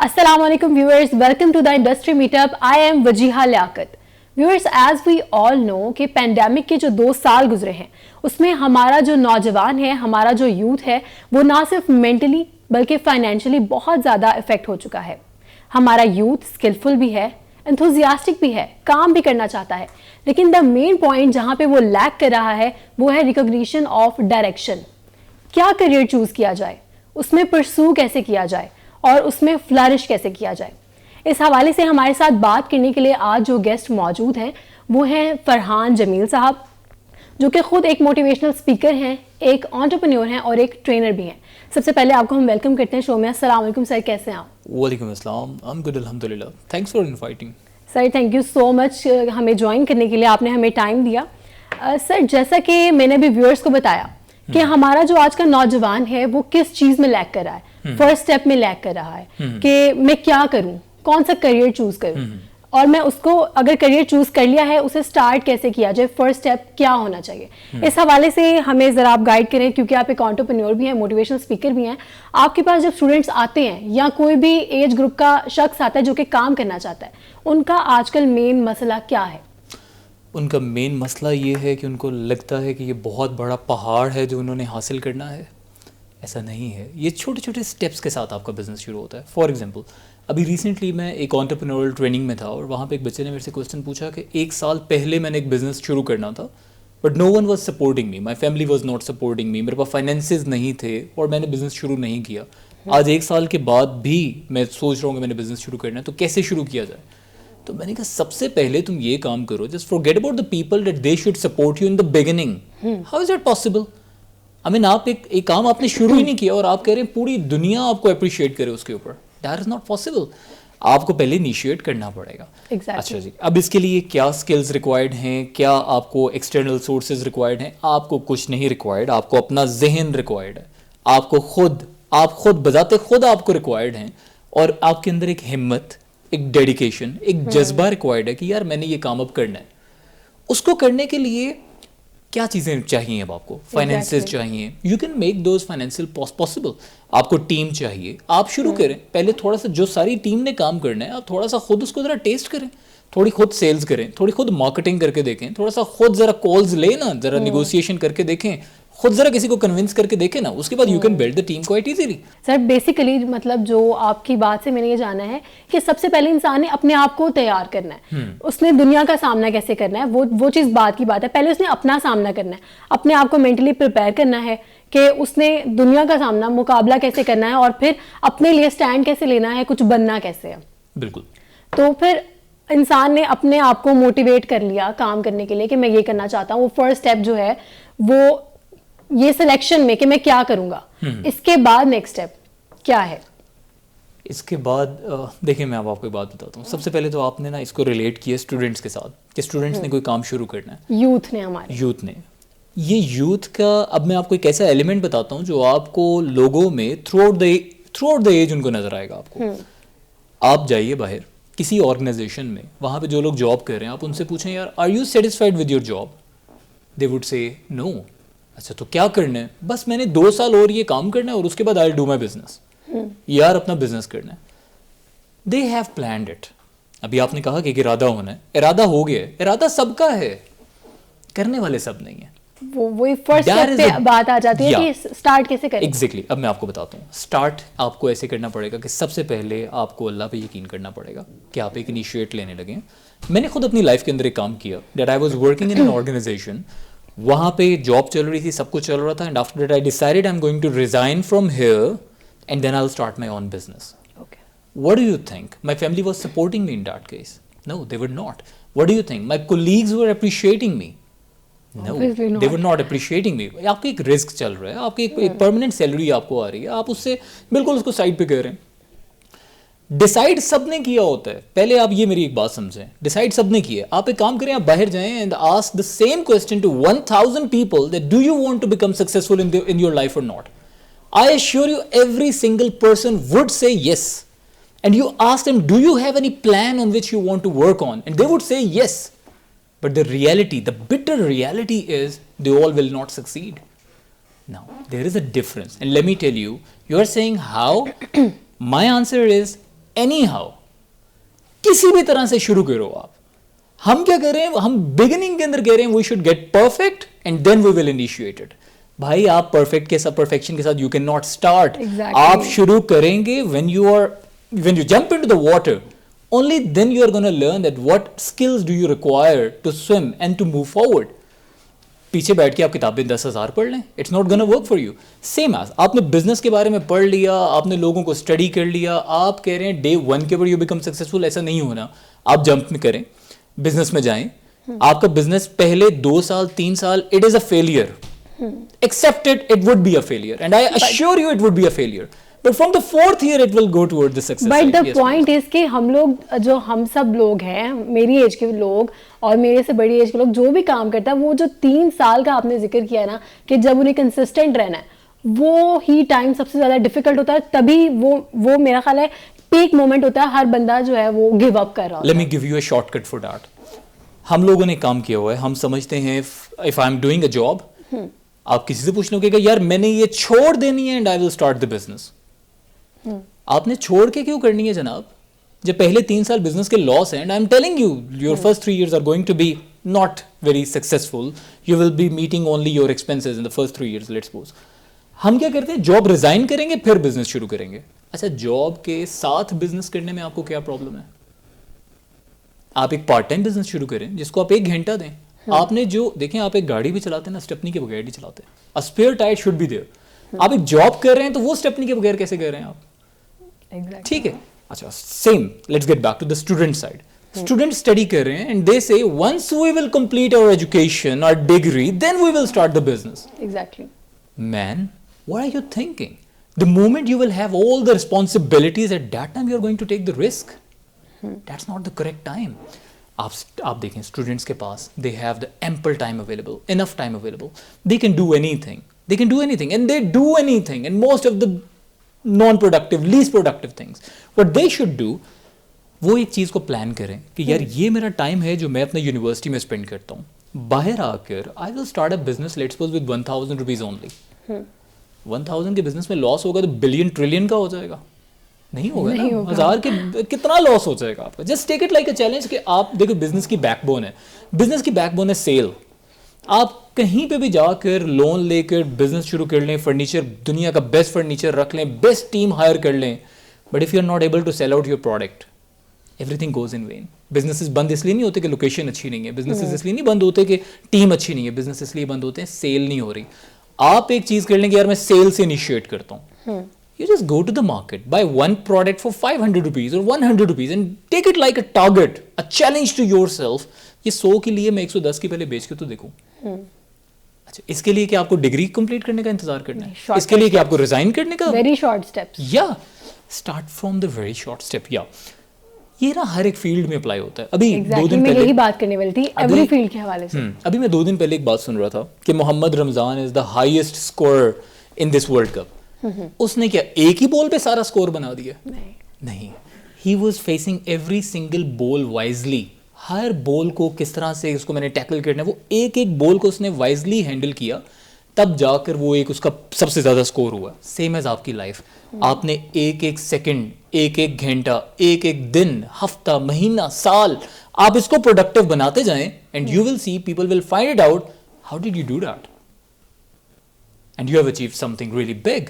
Assalamualaikum viewers, welcome to the industry meetup. I am Wajiha Liaquat. Viewers, as we all know कि pandemic के जो 2 साल गुजरे हैं उसमें हमारा जो नौजवान है, हमारा जो यूथ है, वो ना सिर्फ मेंटली बल्कि फाइनेंशियली बहुत ज़्यादा इफेक्ट हो चुका है. हमारा यूथ स्किलफुल भी है, एंथुजियास्टिक भी है, काम भी करना चाहता है, लेकिन द मेन पॉइंट जहाँ पे वो लैक कर रहा है वो है रिकॉग्निशन ऑफ डायरेक्शन. क्या करियर चूज किया जाए, उसमें परसू कैसे किया जाए और उसमें फ्लरिश कैसे किया जाए. इस हवाले से हमारे साथ बात करने के लिए आज जो गेस्ट मौजूद हैं वो हैं फरहान जमील साहब, जो कि खुद एक मोटिवेशनल स्पीकर हैं, एक एंटरप्रेन्योर हैं और एक ट्रेनर भी हैं. सबसे पहले आपको हम वेलकम करते हैं शो में. अस्सलाम वालेकुम सर, कैसे हैं आप? वालेकुम अस्सलाम, आई एम गुड अल्हम्दुलिल्लाह. Thanks for inviting. Sir thank you so much हमें ज्वाइन करने के लिए, आपने हमें टाइम दिया. सर जैसा कि मैंने भी व्यूअर्स को बताया कि हमारा जो आज का नौजवान है वो किस चीज़ में लैक कर रहा है, फर्स्ट स्टेप में लैक कर रहा है कि मैं क्या करूं, कौन सा करियर चूज करूं, और मैं उसको अगर करियर चूज कर लिया है उसे स्टार्ट कैसे किया जाए, फर्स्ट स्टेप क्या होना चाहिए. इस हवाले से हमें जरा आप गाइड करें, क्योंकि आप एक एंटरप्रेन्योर भी हैं, मोटिवेशनल स्पीकर भी हैं. आपके पास जब स्टूडेंट्स आते हैं या कोई भी एज ग्रुप का शख्स आता है जो कि काम करना चाहता है, उनका आजकल मेन मसला क्या है? उनका मेन मसला ये है कि उनको लगता है कि ये बहुत बड़ा पहाड़ है जो उन्होंने हासिल करना है. ऐसा नहीं है, ये छोटे छोटे स्टेप्स के साथ आपका बिजनेस शुरू होता है. फॉर एग्जांपल, अभी रिसेंटली मैं एक एंटरप्रेन्योरल ट्रेनिंग में था और वहाँ पे एक बच्चे ने मेरे से क्वेश्चन पूछा कि 1 साल पहले मैंने एक बिज़नेस शुरू करना था but no one was supporting me, my family was not supporting me, मेरे पास फाइनेंसेस नहीं थे और मैंने बिज़नेस शुरू नहीं किया. आज 1 साल के बाद भी मैं सोच रहा हूँ कि मैंने बिज़नेस शुरू करना है, तो कैसे शुरू किया जाए. तो मैंने कहा सबसे पहले तुम ये काम करो, just forget about the people that they should support you in the beginning. How is that possible? I mean आप एक काम आपने शुरू ही नहीं किया और आप कह रहे हैं पूरी दुनिया आपको अप्रिशिएट करे उसके ऊपर. That is not possible. आपको पहले इनिशिएट करना पड़ेगा. Exactly. अच्छा जी, अब इसके लिए क्या स्किल्स रिक्वायर्ड हैं, क्या आपको एक्सटर्नल सोर्सेज रिक्वायर्ड हैं? आपको कुछ नहीं रिक्वायर्ड, आपको अपना जहन रिक्वायर्ड है. आप खुद बजाते खुद आपको रिक्वायर्ड हैं और आपके अंदर एक हिम्मत, एक डेडिकेशन, एक जज्बा रिक्वायर्ड है कि यार मैंने ये काम अब करना है. उसको करने के लिए क्या चीज़ें चाहिए? अब आपको फाइनेंसेस चाहिए. You can make those financial possible. आपको टीम चाहिए. आप शुरू करें पहले, थोड़ा सा जो सारी टीम ने काम करना है आप थोड़ा सा खुद उसको ज़रा टेस्ट करें, थोड़ी खुद सेल्स करें, थोड़ी खुद मार्केटिंग करके देखें, थोड़ा सा खुद ज़रा कॉल्स लें ना, ज़रा निगोशिएशन करके देखें, खुद जरा किसी को कन्विंस करके देखे ना, उसके बाद you can build the team quite easily. Sir basically मतलब जो आपकी बात से मैंने ये जाना है कि सबसे पहले इंसान ने अपने आप को तैयार करना है. उसने दुनिया का सामना कैसे करना है, वो चीज़ बात की बात है. पहले उसने अपना सामना करना है, अपने आप को मेंटली प्रिपेयर करना है कि उसने दुनिया का सामना, मुकाबला कैसे करना है और फिर अपने लिए स्टैंड कैसे लेना है, कुछ बनना कैसे है. बिल्कुल. तो फिर इंसान ने अपने आप को मोटिवेट कर लिया काम करने के लिए कि मैं ये करना चाहता हूँ. वो फर्स्ट स्टेप जो है वो ये सिलेक्शन में कि मैं क्या करूंगा. इसके बाद नेक्स्ट स्टेप क्या है? इसके बाद देखिए मैं अब आपको एक बात बताता हूँ. सबसे पहले तो आपने ना इसको रिलेट किया स्टूडेंट्स के साथ कि स्टूडेंट्स ने कोई काम शुरू करना है. यूथ ने ये यूथ का, अब मैं आपको एक ऐसा एलिमेंट बताता हूँ जो आपको लोगों में थ्रू आउट द एज उनको नजर आएगा. आपको आप जाइए बाहर किसी ऑर्गेनाइजेशन में, वहाँ पे जो लोग जॉब कर रहे हैं, आप उनसे पूछें यार are you satisfied with your job? They would say no. अच्छा तो क्या करना है? बस मैंने 2 साल और ये काम करना है और उसके बाद I will do my business. यार अपना बिजनेस करना है. They have planned it. अभी आपने कहा कि इरादा होना है, इरादा हो गया. इरादा सबका है, करने वाले सब नहीं है. वो फर्स्ट स्टेप पे बात आ जाती है कि स्टार्ट कैसे करें. एग्जैक्टली. अब मैं आपको बताता हूँ. स्टार्ट आपको ऐसे करना पड़ेगा कि सबसे पहले आपको अल्लाह पे यकीन करना पड़ेगा कि आप एक इनिशिएट लेने लगे. मैंने खुद अपनी लाइफ के अंदर एक काम किया. That I was working in an organization. वहाँ पे जॉब चल रही थी, सब कुछ चल रहा था, and after that I decided I am going to resign from here and then I will start my own business. What do you think? My family was supporting me in that case. No, they were not. What do you think? My colleagues were appreciating me. No, they were not appreciating me. आपके एक risk चल रहा है, आपकी एक permanent salary आपको आ रही है, आप उससे बिल्कुल उसको साइड पे कर रहे हैं. डिसाइड सबने किया होता है. पहले आप ये मेरी एक बात समझें, डिसाइड सबने किया. आप एक काम करें, आप बाहर जाएं and ask the same question to 1000 people that do you want to become successful in your life or not. I assure you every single person would say yes. And you ask them, do you have any plan on which you want to work on? And they would say yes. But the reality, the bitter reality is they all will not succeed. Now, there is a difference. And let me tell you, you are saying how? My answer is any how किसी भी तरह से शुरू करो आप। हम क्या कर रहे हैं, हम बिगिनिंग के अंदर कह रहे हैं we should get perfect and then we will initiate it. भाई आप परफेक्ट के साथ, परफेक्शन के साथ यू कैन नॉट स्टार्ट। आप शुरू करेंगे when you jump into the water, only then you are going to learn that what skills do you require to swim and to move forward. पीछे बैठ के आप किताबें 10,000 पढ़ लें, it's not gonna work for you. Same as आपने business के बारे में पढ़ लिया, आपने लोगों को स्टडी कर लिया, आप कह रहे हैं डे 1 के ऊपर यू बिकम सक्सेसफुल, ऐसा नहीं होना। आप जंप में करें, बिजनेस में जाएं, आपका बिजनेस पहले 2 साल 3 साल it is a failure, accept it would be a failure and I assure you it would be a failure, but from the 4th year it will go toward the success but side. the point is कि हम लोग जो हम सब लोग हैं, मेरी as के लोग और मेरे से बड़ी एज के लोग, जो भी काम करता है, वो जो 3 साल का आपने जिक्र किया ना कि जब उन्हें कंसिस्टेंट रहना है, वो ही टाइम सबसे ज्यादा डिफिकल्ट होता है। तभी वो मेरा ख्याल है पीक मोमेंट होता है, हर बंदा जो है वो गिव अप कर रहा होता है। Let me give you a shortcut for that. हम लोगों ने काम किया हुआ है, हम समझते हैं if I am doing a job, आप किसी से पूछ लोगे कि यार मैंने ये छोड़ देनी है and I will start the business. आपने छोड़ के क्यों करनी है जनाब, जब पहले 3 साल बिजनेस के लॉस हैं, and I am telling you your first 3 years are going to be not very successful, you will be meeting only your expenses in the first 3 years, let's suppose. हम क्या करते हैं, जॉब रिजाइन करेंगे फिर business शुरू करेंगे। अच्छा, job के साथ बिजनेस करने में आपको क्या प्रॉब्लम है? आप एक पार्ट टाइम बिजनेस शुरू करें जिसको आप 1 घंटा दें। आपने जो देखें, आप एक गाड़ी भी चलाते हैं ना, स्टेपनी के बगैर नहीं चलाते, a spare tyre should be there. आप एक जॉब कर रहे हैं तो वो स्टेपनी के बगैर कैसे कर रहे हैं आप? Exactly. ठीक है। अच्छा, same let's get back to the student side. Student study कर रहे हैं and they say once we will complete our education और degree then we will start the business. Exactly. Man, what are you thinking? The moment you will have all the responsibilities, at that time you are going to take the risk. That's not the correct time. आप देखें students के पास they have the ample time available, enough time available. They can do anything. They can do anything and they do anything, and most of the non-productive, least productive things. What they should do, वो एक चीज़ को plan करें कि यार ये मेरा time है जो मैं अपने यूनिवर्सिटी में स्पेंड करता हूँ, बाहर आकर आई will start a business, let's suppose with 1,000 rupees only. 1,000 के बिजनेस में लॉस होगा तो बिलियन ट्रिलियन का हो जाएगा? नहीं होगा ना, 1000 के कितना लॉस हो जाएगा आपका? Just take it like a challenge कि आप देखो बिजनेस की बैकबोन है, बिजनेस की बैकबोन है सेल। आप कहीं पे भी जाकर लोन लेकर बिजनेस शुरू कर लें, फर्नीचर दुनिया का बेस्ट फर्नीचर रख लें, बेस्ट टीम हायर कर लें, but if you are not able to sell out your product, everything goes in vain. Businesses बंद इसलिए नहीं होते कि लोकेशन अच्छी नहीं है, बिजनेसेस इसलिए नहीं बंद होते कि टीम अच्छी नहीं है, बिजनेस इसलिए बंद होते हैं सेल नहीं हो रही। आप एक चीज कर लेंगे, यार मैं सेल से इनिशिएट करता हूँ, you just go to the market, buy one product for 500 rupees or 100 rupees and take it like a target, a challenge to yourself. ये 100 के लिए मैं 110 की पहले बेच के तो देखूं। अच्छा, इसके लिए कि आपको डिग्री कंप्लीट करने का इंतजार करना है, इसके लिए कि आपको रिजाइन करने का, वेरी शॉर्ट स्टेप्स, या start from the very short step. या ये ना हर एक फील्ड में अप्लाई होता है। अभी exactly, 2 दिन मैं पहले यही बात करने वाली थी, एवरी फील्ड के हवाले से। अभी मैं 2 दिन पहले एक बात सुन रहा था कि Mohammad Ramzan is the highest scorer in this world cup. उसने क्या एक ही बॉल पे सारा स्कोर बना दिया? नहीं, he was facing every single ball wisely. Her ball को किस तरह से उसको मैंने टैकल करना है, वो एक एक बॉल को उसने वाइजली हैंडल किया, तब जाकर वो एक उसका सबसे ज्यादा स्कोर हुआ। सेम एज आपकी लाइफ, आपने एक एक सेकंड, एक एक घंटा, एक एक दिन, हफ्ता, महीना, साल, आप इसको प्रोडक्टिव बनाते जाएं and you will see people will find it out how did you do that and you have achieved something really big.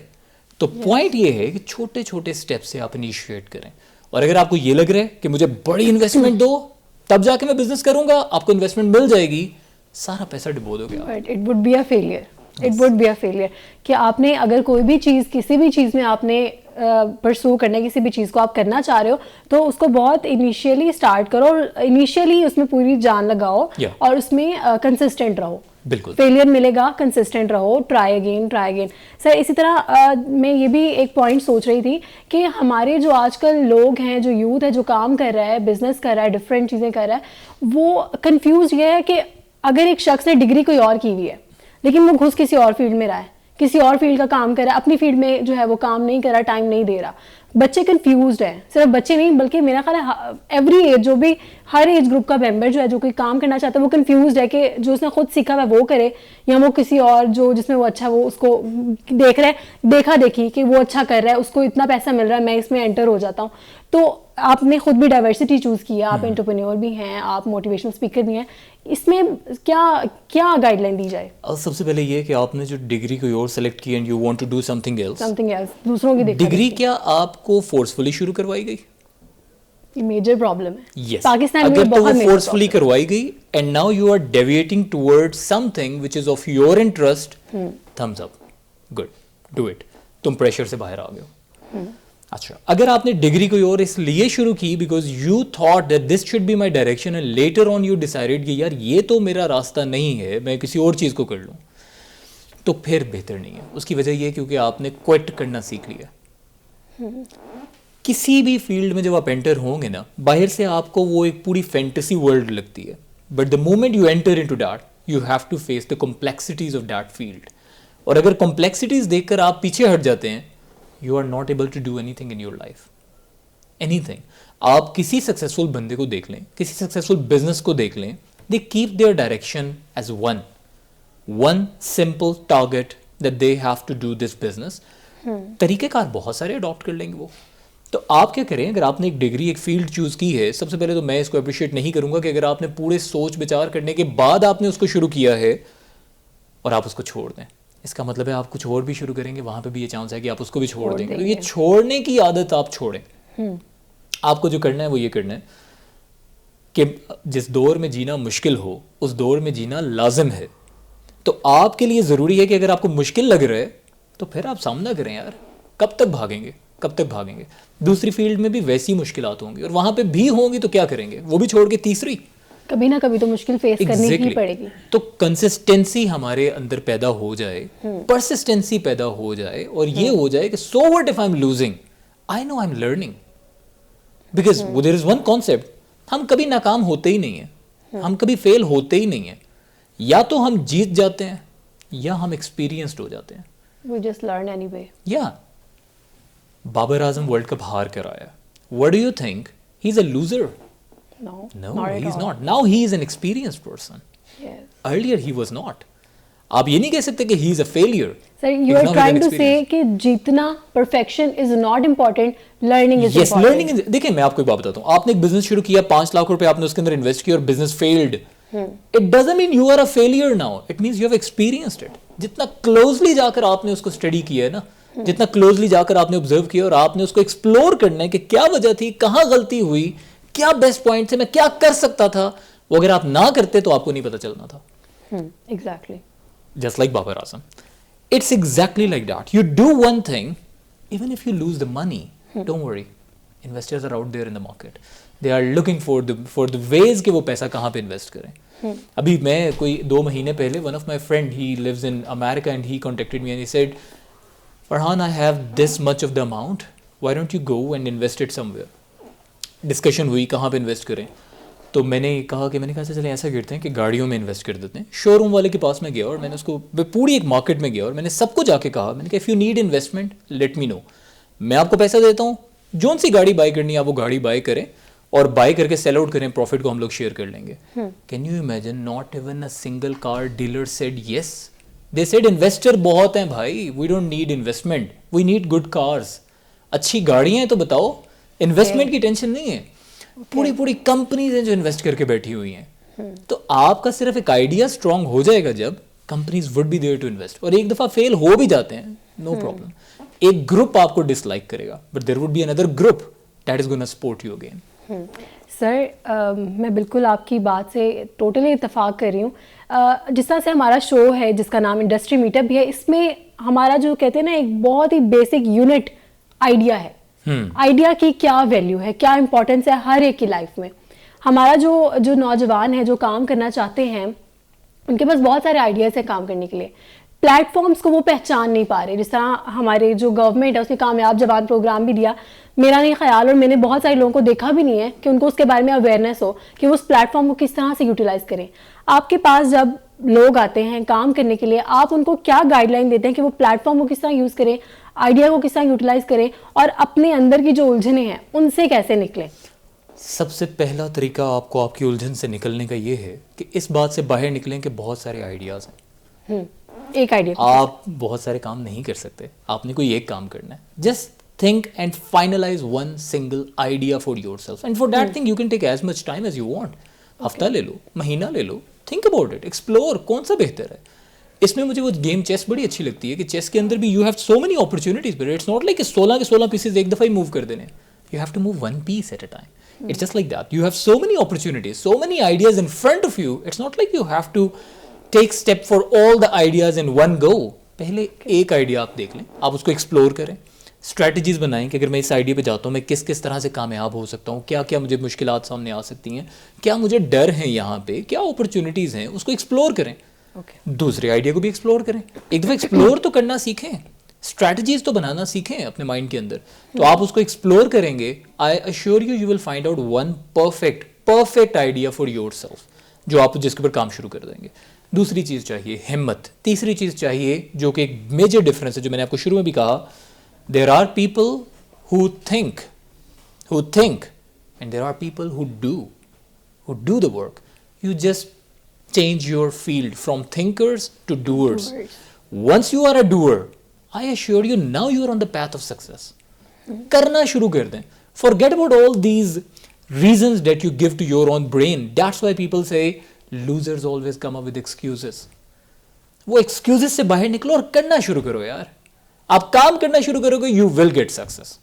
तो पॉइंट ये है कि छोटे छोटे स्टेप से आप इनिशिएट करें, और अगर आपको ये लग रहा है कि मुझे बड़ी इन्वेस्टमेंट दो तब जाके मैं बिजनेस करूंगा, आपको इन्वेस्टमेंट मिल जाएगी, सारा पैसा डुबो दोगे आप। But it would be a failure, it would be a failure कि आपने अगर कोई भी चीज़, किसी भी चीज़ में आपने परसू करना है, किसी भी चीज़ को आप करना चाह रहे हो, तो उसको बहुत इनिशियली स्टार्ट करो और इनिशियली उसमें पूरी जान लगाओ और उसमें कंसिस्टेंट रहो। बिल्कुल, फेलियर मिलेगा, कंसिस्टेंट रहो, ट्राई अगेन सर। इसी तरह मैं ये भी एक पॉइंट सोच रही थी कि हमारे जो आजकल लोग हैं, जो यूथ है, जो काम कर रहा है, बिजनेस कर रहा है, डिफरेंट चीज़ें कर रहा है, वो कंफ्यूज ये है कि अगर एक शख्स ने डिग्री कोई और की हुई है लेकिन वो घुस किसी और फील्ड में रहा है, किसी और फील्ड का काम कर रहा है, अपनी फील्ड में जो है वो काम नहीं कर रहा, टाइम नहीं दे रहा, बच्चे कंफ्यूज्ड है, सिर्फ बच्चे नहीं बल्कि मेरा ख्याल है एवरी एज, जो भी हर एज ग्रुप का मेंबर जो है जो कोई काम करना चाहता है वो कंफ्यूज्ड है कि जो उसने खुद सीखा हुआ है वो करे या वो किसी और जो जिसमें वो अच्छा वो उसको देख रहा है, देखा देखी कि वो अच्छा कर रहा है, उसको इतना पैसा मिल रहा है, मैं इसमें एंटर हो जाता हूँ। तो आपने खुद भी डाइवर्सिटी चूज़ किया, आप एंटरप्रेन्योर भी हैं, आप मोटिवेशनल स्पीकर भी हैं, इसमें क्या क्या गाइडलाइन दी जाए? सबसे पहले ये कि आपने जो डिग्री कोई और सेलेक्ट की and you want to do something else, दूसरों की देखा डिग्री क्या आपको फोर्सफुली शुरू करवाई गई? मेजर प्रॉब्लम है Yes. पाकिस्तान अगर में, तो बहुत वो फोर्सफुली करवाई गई and now you are deviating towards something which is of your interest, thumbs up, good, do it, तुम प्रेशर से बाहर आ गए हो। अच्छा, अगर आपने डिग्री कोई और इसलिए शुरू की because you thought that this should be my direction and later on you decided कि यार ये तो मेरा रास्ता नहीं है, मैं किसी और चीज़ को कर लूँ, तो फिर बेहतर नहीं है। उसकी वजह ये क्योंकि आपने क्विट करना सीख लिया। किसी भी फील्ड में जब आप एंटर होंगे ना, बाहर से आपको वो एक पूरी फैंटेसी वर्ल्ड लगती है, but the moment you enter into that you have to face the complexities of that field. और अगर कॉम्प्लेक्सिटीज देखकर आप पीछे हट जाते हैं, you are not able to do anything in your life, anything. आप किसी सक्सेसफुल बंदे को देख लें, किसी सक्सेसफुल बिजनेस को देख लें, they keep their direction as one simple target that they have to do this business. तरीकेकार बहुत सारे अडॉप्ट कर लेंगे वो। तो आप क्या करें, अगर आपने एक डिग्री एक फील्ड चूज की है, सबसे पहले तो मैं इसको अप्रिशिएट नहीं करूंगा कि अगर आपने पूरे सोच विचार करने के बाद आपने उसको शुरू किया है और आप उसको छोड़ दें, इसका मतलब है आप कुछ और भी शुरू करेंगे, वहां पे भी ये चांस है कि आप उसको भी छोड़ देंगे। तो ये छोड़ने की आदत आप छोड़ें। आपको जो करना है वो ये करना है कि जिस दौर में जीना मुश्किल हो उस दौर में जीना लाजिम है। तो आपके लिए जरूरी है कि अगर आपको मुश्किल लग रहा है तो फिर आप सामना करें यार, कब तक भागेंगे, कब तक भागेंगे। दूसरी फील्ड में भी वैसी मुश्किलात होंगी और वहां पे भी होंगी, तो क्या करेंगे, वो भी छोड़ के तीसरी, कभी ना कभी तो मुश्किल फेस करनी ही पड़ेगी। तो कंसिस्टेंसी हमारे अंदर पैदा हो जाए, परसिस्टेंसी पैदा हो जाए और ये हो जाए कि so what if I am losing, I know I am learning, because there is one concept, हम कभी नाकाम होते ही नहीं है, हम कभी फेल होते ही नहीं है, या तो हम जीत जाते हैं या हम एक्सपीरियंस्ड हो जाते हैं। We just learn anyway. या बाबर आजम वर्ल्ड कप हार कर आया, what do you think, he is a loser? No, No, not at he's all. not. Now he is an experienced person. Yes. Earlier he was not. आप ये नहीं कह सकते कि he is a failure. Sir, you are trying to say कि जीतना perfection is not important, learning is Yes, important. learning is. देखिए मैं आपको एक बात बताता हूँ, आपने एक बिजनेस शुरू किया, 5 लाख रुपए आपने उसके अंदर इन्वेस्ट किया और business failed, it doesn't mean you are a failure now, it means you have experienced it. जितना क्लोजली जाकर आपने उसको स्टडी किया है ना, जितना क्लोजली जाकर आपने ऑब्जर्व किया और आपने उसको एक्सप्लोर करना है कि क्या वजह थी, कहाँ गलती हुई, क्या बेस्ट पॉइंट थे, मैं क्या कर सकता था, वो अगर आप ना करते तो आपको नहीं पता चलना था। Exactly. Just like Babar Azam. It's exactly like that. You do one thing, even if you lose the money, don't worry. Investors are out there in the market. They are looking for the ways कि वो पैसा कहाँ पे invest करें। अभी मैं कोई 2 महीने पहले, one of my friend, he lives in America and he contacted me and he said, Farhan, I have this much of the amount. Why don't you go and invest it somewhere? Discussion हुई कहाँ पे invest करें, तो मैंने कहा कि मैंने कहा चले ऐसा करते हैं कि गाड़ियों में इन्वेस्ट कर देते हैं। शोरूम वाले के पास में गया और मैंने उसको पूरी एक मार्केट में गया और मैंने सबको जाके कहा, मैंने कहा if you need investment let me know, मैं आपको पैसा देता हूँ, जोन सी गाड़ी बाय करनी है आप वो गाड़ी बाय करें और बाय करके सेल आउट करें, प्रॉफिट को हम लोग शेयर कर लेंगे। Can you imagine, not even a single car dealer said yes. They said investor बहुत हैं भाई, we don't need investment, we need good cars, अच्छी गाड़ियाँ हैं तो बताओ, इन्वेस्टमेंट की टेंशन नहीं है। पूरी कंपनीज हैं जो इन्वेस्ट करके बैठी हुई हैं। तो आपका सिर्फ एक आइडिया स्ट्रांग हो जाएगा जब companies would be there to invest, और एक दफा फेल हो भी जाते हैं, नो प्रॉब्लम, एक ग्रुप आपको डिसलाइक करेगा but there would be another group that is gonna support you again. Sir मैं बिल्कुल आपकी बात से टोटली इत्तेफाक कर रही हूँ। जिस तरह से हमारा शो है जिसका नाम इंडस्ट्री मीटअप भी है, इसमें हमारा जो कहते हैं ना एक बहुत ही बेसिक यूनिट आइडिया है। आइडिया की क्या वैल्यू है, क्या इंपॉर्टेंस है हर एक की लाइफ में। हमारा जो नौजवान है जो काम करना चाहते हैं, उनके पास बहुत सारे आइडियाज़ हैं काम करने के लिए, प्लेटफॉर्म्स को वो पहचान नहीं पा रहे। जिस तरह हमारे जो गवर्नमेंट है उसने कामयाब जवान प्रोग्राम भी दिया, मेरा नहीं ख्याल और मैंने बहुत सारे लोगों को देखा भी नहीं है कि उनको उसके बारे में अवेयरनेस हो कि वो उस प्लेटफॉर्म को किस तरह से यूटिलाइज करें। आपके पास जब लोग आते हैं काम करने के लिए, आप उनको क्या गाइडलाइन देते हैं कि वो प्लेटफॉर्म को किस तरह यूज़ करें, आइडिया को किस तरह यूटिलाइज करें और अपने अंदर की जो उलझने हैं उनसे कैसे निकलें? सबसे पहला तरीका आपको आपकी उलझन से निकलने का ये है कि इस बात से बाहर निकलें कि बहुत सारे आइडियाज़ हैं। एक आइडिया आप बहुत सारे काम नहीं कर सकते, आपने कोई एक काम करना है। Just think and finalize one single idea for yourself, and for that thing you can take as much time as you want. हफ्ता ले लो, महीना ले लो, think about it, explore कौन सा बेहतर है। इसमें मुझे वो गेम चेस बड़ी अच्छी लगती है कि चेस के अंदर भी you have so many opportunities, but it's not like कि 16 के 16 पीसेस एक दफ़ा ही मूव कर देने। You have to move one piece at a time. It's just like that. You have so many opportunities, so many ideas in front of you. It's not like you have to take step for all the ideas in one go. पहले एक idea आप देख लें, आप उसको explore करें, strategies बनाएं कि अगर मैं इस आइडिया पे जाता हूँ मैं किस किस तरह से कामयाब हो सकता हूँ, क्या क्या मुझे मुश्किलात सामने आ सकती हैं, क्या मुझे डर है यहाँ पे, क्या अपॉर्चुनिटीज़ हैं, उसको एक्सप्लोर करें। दूसरे आइडिया को भी एक्सप्लोर करें। एक दफ़ा एक्सप्लोर तो करना सीखें, स्ट्रैटेजीज तो बनाना सीखें अपने माइंड के अंदर, तो आप उसको एक्सप्लोर करेंगे। I assure you will find out one perfect idea for yourself जो आप जिसके ऊपर काम शुरू कर देंगे। दूसरी चीज़ चाहिए हिम्मत। तीसरी चीज़ चाहिए जो कि एक मेजर डिफरेंस है, जो मैंने आपको शुरू में भी कहा, there are people who think and there are people who do the work. You just change your field from thinkers to doers. Once you are a doer, I assure you now you are on the path of success. करना शुरू कर दें। Forget about all these reasons that you give to your own brain. That's why people say losers always come up with excuses. वो excuses से बाहर निकलो और करना शुरू करो यार। आप काम करना शुरू करोगे, यू विल गेट सक्सेस।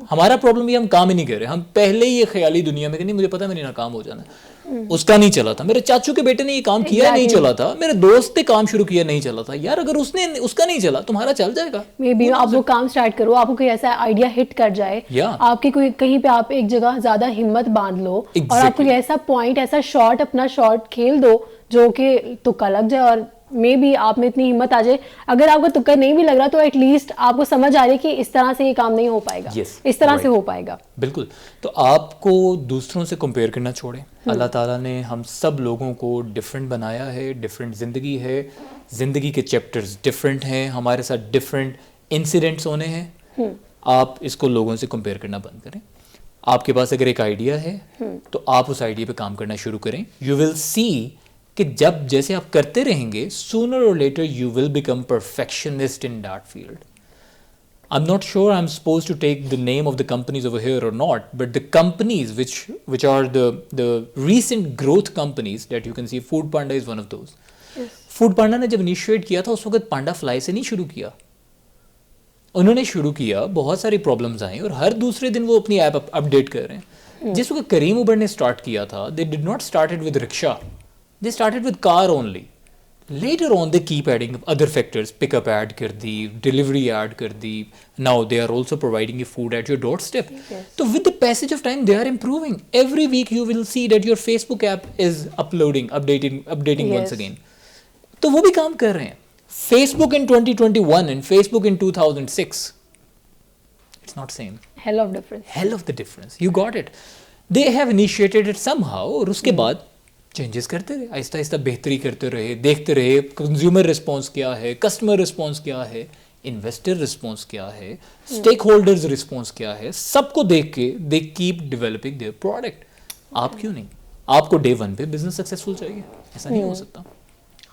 हमारा प्रॉब्लम ये हम काम ही नहीं कर रहे, हम पहले ही ये ख्याली दुनिया में कि नहीं मुझे पता है मेरी नाकाम हो जाना है, उसका नहीं चला था, मेरे चाचू के बेटे ने ये काम किया नहीं चला था, मेरे दोस्त ने काम शुरू किया नहीं चला था। यार अगर उसका नहीं चला तुम्हारा चल जाएगा। मे बी आप वो काम स्टार्ट करो, आपको कोई ऐसा आइडिया हिट कर जाए, आपकी कोई कहीं पे आप एक जगह ज्यादा हिम्मत बांध लो और आपको ऐसा पॉइंट, ऐसा शॉट, अपना शॉट खेल दो जो कि तुक्का लग जाए और मे बी आप में इतनी हिम्मत आ जाए। अगर आपको तुक्का नहीं भी लग रहा तो एटलीस्ट आपको समझ आ रही है कि इस तरह से ये काम नहीं हो पाएगा, इस तरह से हो पाएगा। बिल्कुल। तो आपको दूसरों से कंपेयर करना छोड़ें। अल्लाह ताला ने हम सब लोगों को डिफरेंट बनाया है, डिफरेंट ज़िंदगी है, ज़िंदगी के चैप्टर्स डिफरेंट हैं, हमारे साथ डिफरेंट इंसिडेंट्स होने हैं। आप इसको लोगों से कंपेयर करना बंद करें। आपके पास अगर एक आइडिया है तो आप उस आइडिया पे काम करना शुरू करें। यू विल सी कि जब जैसे आप करते रहेंगे, sooner or later you will become perfectionist in that field. I am not sure I am suppose to take the name of the companies over here or not, but the companies which are the recent growth companies that you can see, Food Panda is one of those. Food Panda ने जब initiate किया था उस वक्त पांडा fly से नहीं शुरू किया, उन्होंने शुरू किया, बहुत सारी प्रॉब्लम्स आई और हर दूसरे दिन वो अपनी ऐप अपडेट कर रहे हैं। जिस वक्त करीम उबर ने स्टार्ट किया था, they did not started with rickshaw, they started with car only. Later on they keep adding other factors, pickup add कर दी, delivery add कर दी, now they are also providing you food at your doorstep. So with the passage of time they are improving. Every week you will see that your Facebook app is updating once again. तो वो भी काम कर रहे हैं। Facebook in 2021 and Facebook in 2006, it's not same. Hell of the difference. You got it. They have initiated it somehow और उसके बाद चेंजेस करते रहे, आहिस्ता आहिस्ता बेहतरी करते रहे, देखते रहे कंज्यूमर रिस्पॉन्स क्या है, कस्टमर रिस्पॉन्स क्या है, इन्वेस्टर रिस्पॉन्स क्या है, स्टेक होल्डर्स रिस्पॉन्स क्या है, सबको देख के they keep developing their product. आप क्यों नहीं? आपको डे वन पे बिजनेस सक्सेसफुल चाहिए, ऐसा नहीं हो सकता।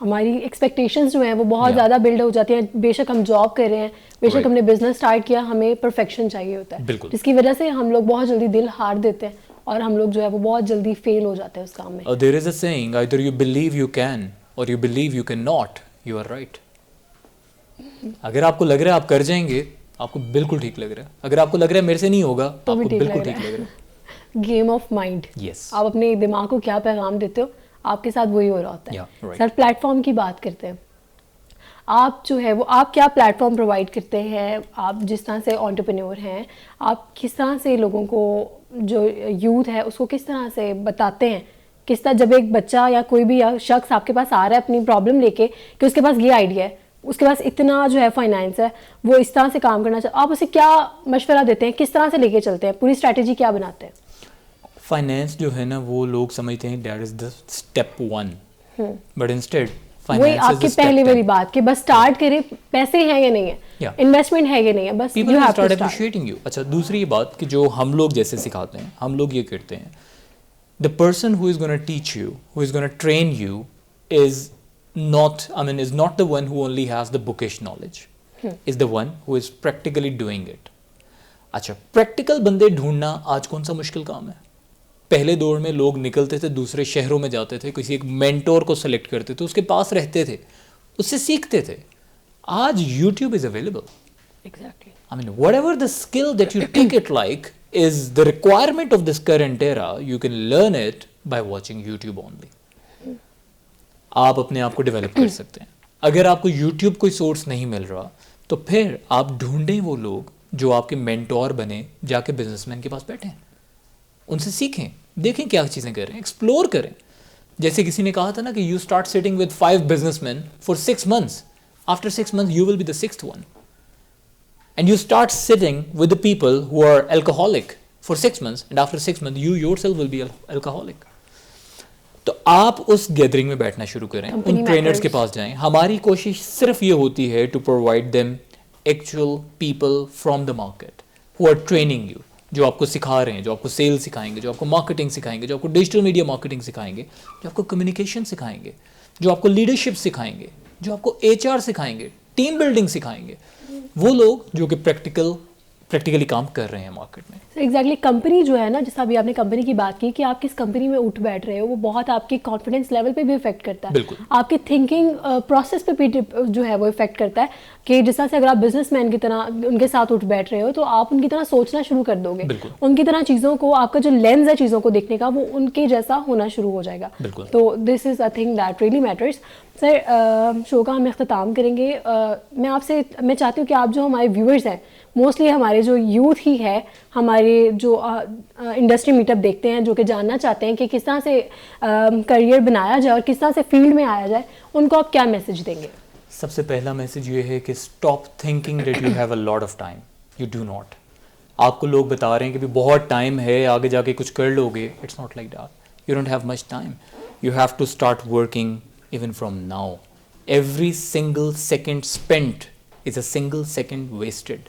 हमारी एक्सपेक्टेशंस जो हैं वो बहुत ज़्यादा बिल्ड हो जाती हैं। बेशक हम जॉब कर रहे हैं, बेशक हमने बिजनेस स्टार्ट किया, हमें परफेक्शन चाहिए होता है, जिसकी वजह से हम लोग बहुत जल्दी दिल हार देते हैं और हम लोग जो है वो बहुत जल्दी फेल हो जाते हैं उस काम में। There is a saying, either you believe you can or you believe you cannot, you are right. अगर आपको लग रहा है आप कर जाएंगे, आपको बिल्कुल ठीक लग रहा है। अगर आपको लग रहा है मेरे से नहीं होगा, तो आपको बिल्कुल ठीक लग रहा है। Game of mind. यस। आप अपने दिमाग को क्या पैगाम देते हो, आपके साथ वही हो रहा होता है। सर प्लेटफॉर्म की बात करते हैं, आप जो है वो आप क्या प्लेटफॉर्म प्रोवाइड करते हैं? आप जिस तरह से एंटरप्रेन्योर हैं, आप किस तरह से लोगों को, जो यूथ है उसको किस तरह से बताते हैं? किस तरह जब एक बच्चा या कोई भी शख्स आपके पास आ रहा है अपनी प्रॉब्लम लेके कि उसके पास ये आइडिया है, उसके पास इतना जो है फाइनेंस है, वो इस तरह से काम करना चाहता है, आप उसे क्या मशवरा देते हैं? किस तरह से लेके चलते हैं? पूरी स्ट्रैटेजी क्या बनाते हैं? फाइनेंस जो है ना, वो लोग समझते हैं that is the step one, but instead वही आपकी पहले वाली बात कि बस स्टार्ट करें, पैसे हैं या नहीं है, इन्वेस्टमेंट है या नहीं है, बस people will start appreciating you. अच्छा, दूसरी बात कि जो हम लोग जैसे सिखाते हैं, हम लोग ये करते हैं, the person who is gonna teach you, who is gonna train you is not the one who only has the bookish knowledge, is the one who is practically doing it. अच्छा, प्रैक्टिकल बंदे ढूंढना आज कौन सा मुश्किल काम है? पहले दौर में लोग निकलते थे, दूसरे शहरों में जाते थे, किसी एक मेंटोर को सेलेक्ट करते थे, उसके पास रहते थे, उससे सीखते थे। आज YouTube is available. Exactly. I mean, whatever the skill that you take it like is the requirement of this current era, you can learn it by watching YouTube only. आप अपने आप को डेवलप कर सकते हैं। अगर आपको YouTube कोई सोर्स नहीं मिल रहा, तो फिर आप ढूंढें वो लोग जो आपके मेंटोर बने, जाके बिजनेसमैन के पास बैठें, उनसे सीखें, देखें क्या चीज़ें कर रहे हैं, एक्सप्लोर करें। जैसे किसी ने कहा था ना कि you start sitting with 5 businessman for 6 months, after 6 months you will be the 6th one, and you start sitting with the people who are alcoholic for 6 months, and after 6 months you yourself will be alcoholic. तो आप उस gathering में बैठना शुरू करें, उन trainers के पास जाएं। हमारी कोशिश सिर्फ ये होती है to provide them actual people from the market who are training you, जो आपको सिखा रहे हैं, जो आपको सेल्स सिखाएंगे, जो आपको मार्केटिंग सिखाएंगे, जो आपको डिजिटल मीडिया मार्केटिंग सिखाएंगे, जो आपको कम्युनिकेशन सिखाएंगे, जो आपको लीडरशिप सिखाएंगे, जो आपको HR सिखाएंगे, टीम बिल्डिंग सिखाएंगे, वो लोग जो कि प्रैक्टिकली काम कर रहे हैं मार्केट में। एग्जैक्टली कंपनी जो है ना, जैसा अभी आपने कंपनी की बात की कि आप किस कंपनी में उठ बैठ रहे हो, वो बहुत आपके कॉन्फिडेंस लेवल पे भी इफेक्ट करता है। बिल्कुल। आपके थिंकिंग प्रोसेस पे भी जो है वो इफेक्ट करता है कि जिस तरह से अगर आप बिजनेसमैन की तरह उनके साथ उठ बैठ रहे हो, तो आप उनकी तरह सोचना शुरू कर दोगे, उनकी तरह चीज़ों को, आपका जो लेंस है चीज़ों को देखने का, वो उनके जैसा होना शुरू हो जाएगा। तो this is a thing that really matters. Sir, show का हम अख्ताम करेंगे। मैं चाहती हूँ कि आप जो हमारे व्यूअर्स हैं, मोस्टली हमारे जो यूथ ही है, हमारे जो इंडस्ट्री मीटअप देखते हैं, जो कि जानना चाहते हैं कि किस तरह से करियर बनाया जाए और किस तरह से फील्ड में आया जाए, उनको आप क्या मैसेज देंगे? सबसे पहला मैसेज ये है कि stop thinking that you have a lot of time, you do not. आपको लोग बता रहे हैं कि भी बहुत टाइम है, आगे जाके कुछ कर लोगे, it's not like that. You don't have much time, you have to start working even from now. Every single second spent is a single second wasted.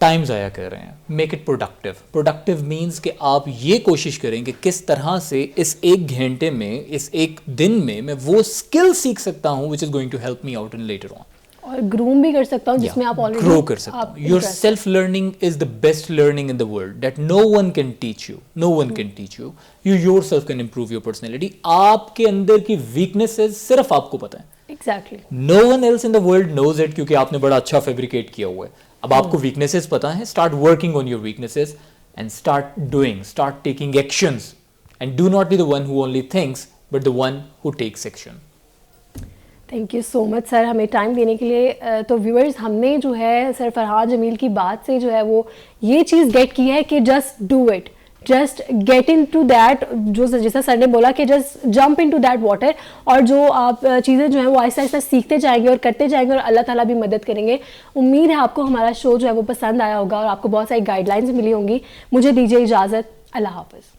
Time ज़ाया कर रहे हैं। Make it productive. Productive means कि आप ये कोशिश करें कि किस तरह से इस 1 घंटे में, इस 1 दिन में मैं वो स्किल सीख सकता हूँ which is going to help me out in later on, और ग्रूम भी कर सकता हूँ जिसमें आप ऑलरेडी ग्रो कर सकता हूँ। Your self learning is the best learning in the world that no one can teach you, no one can teach you, you yourself can improve your personality. आपके अंदर की वीकनेसेस सिर्फ आपको पता है, exactly no one else in the world knows it, क्योंकि आपने बड़ा अच्छा फैब्रिकेट किया हुआ है। अब आपको वीकनेसेस पता है, start working on your weaknesses and start doing, start taking actions, and do not be the one who only thinks but the one who takes action. Thank you so much sir, हमें time देने के लिए। तो viewers, हमने जो है sir Farhad Jameel की बात से जो है वो ये चीज़ गेट की है कि just do it, just get into that, जो जैसा सर ने बोला कि just jump into that water, और जो आप चीज़ें जो है वो आहिस्ता आहिस्ता सीखते जाएंगे और करते जाएंगे, और अल्लाह ताला भी मदद करेंगे। उम्मीद है आपको हमारा शो जो है वो पसंद आया होगा और आपको बहुत सारी गाइडलाइंस मिली होंगी। मुझे दीजिए इजाज़त, अल्लाह हाफ़िज़।